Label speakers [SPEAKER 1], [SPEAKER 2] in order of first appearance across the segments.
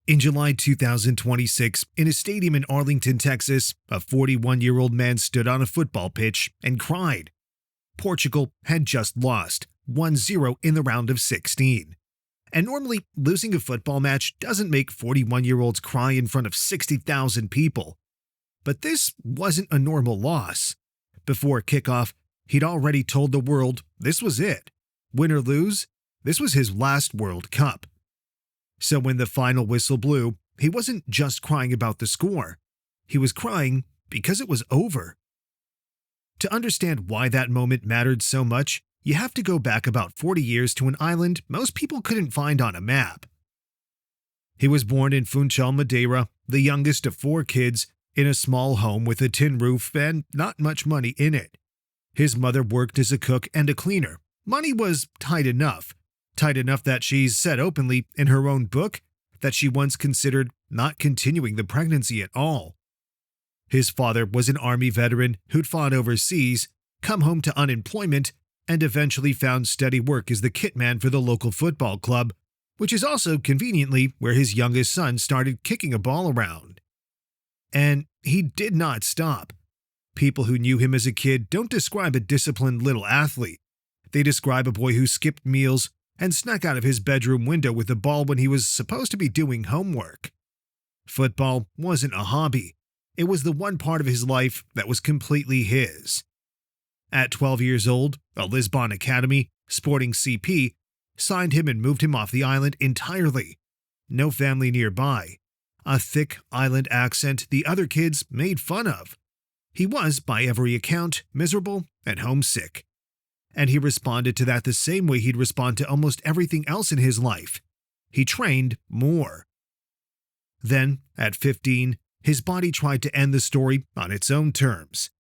[SPEAKER 1] In July 2026, in a stadium in Arlington, Texas, a 41-year-old man stood on a football pitch and cried. Portugal had just lost 1-0 in the round of 16. And normally, losing a football match doesn't make 41-year-olds cry in front of 60,000 people. But this wasn't a normal loss. Before kickoff, he'd already told the world this was it. Win or lose, this was his last World Cup. So when the final whistle blew, he wasn't just crying about the score. He was crying because it was over. To understand why that moment mattered so much, you have to go back about 40 years to an island most people couldn't find on a map. He was born in Funchal, Madeira, the youngest of 4 kids, in a small home with a tin roof and not much money in it. His mother worked as a cook and a cleaner. Money was tight enough that she said openly in her own book that she once considered not continuing the pregnancy at all. His father was an army veteran who'd fought overseas, come home to unemployment, and eventually found steady work as the kit man for the local football club, which is also conveniently where his youngest son started kicking a ball around. And he did not stop. People who knew him as a kid don't describe a disciplined little athlete. They describe a boy who skipped meals and snuck out of his bedroom window with a ball when he was supposed to be doing homework. Football wasn't a hobby. It was the one part of his life that was completely his. At 12 years old, a Lisbon academy, Sporting CP, signed him and moved him off the island entirely. No family nearby. A thick island accent the other kids made fun of. He was, by every account, miserable and homesick. And he responded to that the same way he'd respond to almost everything else in his life. He trained more. Then, at 15, his body tried to end the story on its own terms.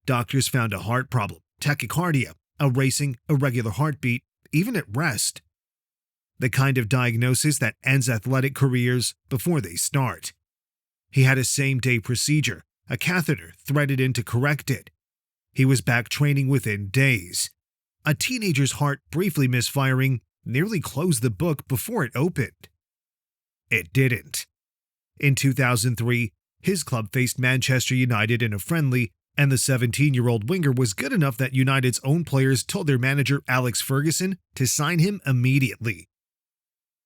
[SPEAKER 1] Doctors found a heart problem, tachycardia, a racing, irregular heartbeat, even at rest. The kind of diagnosis that ends athletic careers before they start. He had a same-day procedure, a catheter threaded in to correct it. He was back training within days. A teenager's heart briefly misfiring nearly closed the book before it opened. It didn't. In 2003, his club faced Manchester United in a friendly, and the 17-year-old winger was good enough that United's own players told their manager Alex Ferguson to sign him immediately.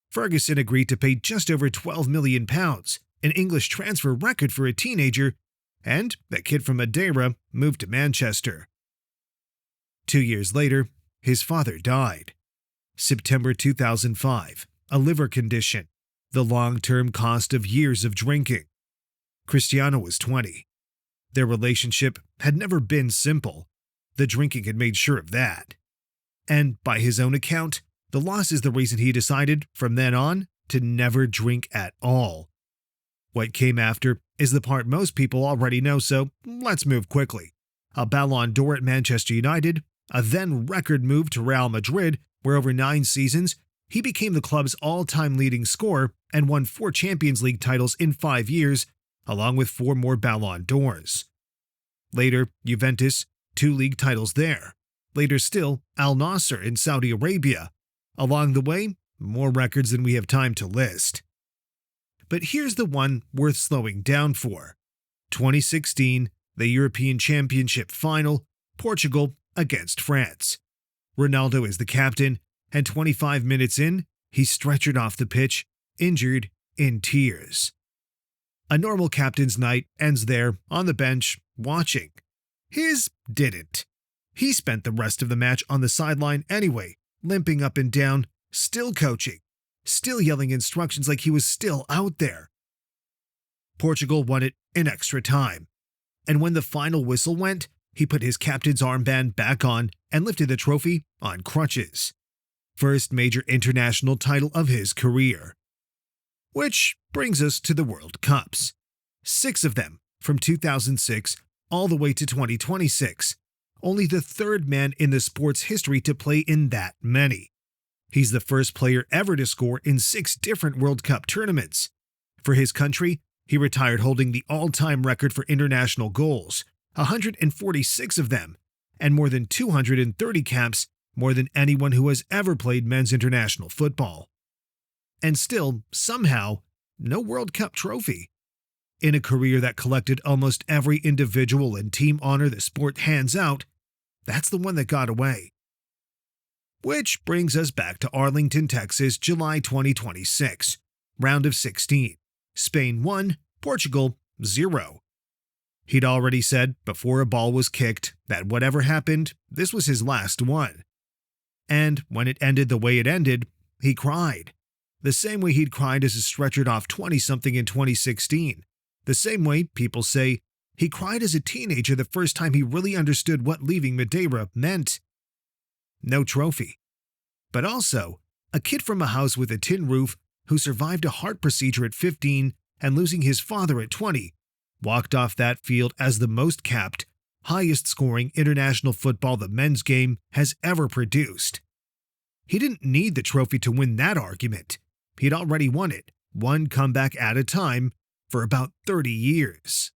[SPEAKER 1] Ferguson agreed to pay just over £12 million, an English transfer record for a teenager, and the kid from Madeira moved to Manchester. 2 years later, his father died. September 2005, a liver condition, the long-term cost of years of drinking. Cristiano was 20. Their relationship had never been simple. The drinking had made sure of that. And by his own account, the loss is the reason he decided, from then on, to never drink at all. What came after is the part most people already know, so let's move quickly. A Ballon d'Or at Manchester United, a then record move to Real Madrid, where over 9 seasons, he became the club's all-time leading scorer and won 4 Champions League titles in 5 years, along with 4 more Ballon d'Ors. Later, Juventus, 2 league titles there. Later still, Al-Nassr in Saudi Arabia. Along the way, more records than we have time to list. But here's the one worth slowing down for. 2016, the European Championship final, Portugal against France. Ronaldo is the captain, and 25 minutes in, he's stretchered off the pitch, injured, in tears. A normal captain's night ends there, on the bench, watching. His didn't. He spent the rest of the match on the sideline anyway, limping up and down, still coaching, still yelling instructions like he was still out there. Portugal won it in extra time. And when the final whistle went, he put his captain's armband back on and lifted the trophy on crutches. First major international title of his career. Which brings us to the World Cups. 6 of them, from 2006 all the way to 2026. Only the 3rd man in the sport's history to play in that many. He's the first player ever to score in 6 different World Cup tournaments. For his country, he retired holding the all-time record for international goals, 146 of them, and more than 230 caps, more than anyone who has ever played men's international football. And still, somehow, no World Cup trophy. In a career that collected almost every individual and team honor the sport hands out, that's the one that got away. Which brings us back to Arlington, Texas, July 2026. Round of 16. Spain 1, Portugal 0. He'd already said before a ball was kicked that whatever happened, this was his last one. And when it ended the way it ended, he cried. The same way he'd cried as he stretchered off 20-something in 2016. The same way people say he cried as a teenager the first time he really understood what leaving Madeira meant. No trophy. But also, a kid from a house with a tin roof who survived a heart procedure at 15 and losing his father at 20, walked off that field as the most capped, highest-scoring international football the men's game has ever produced. He didn't need the trophy to win that argument. He'd already won it, one comeback at a time, for about 30 years.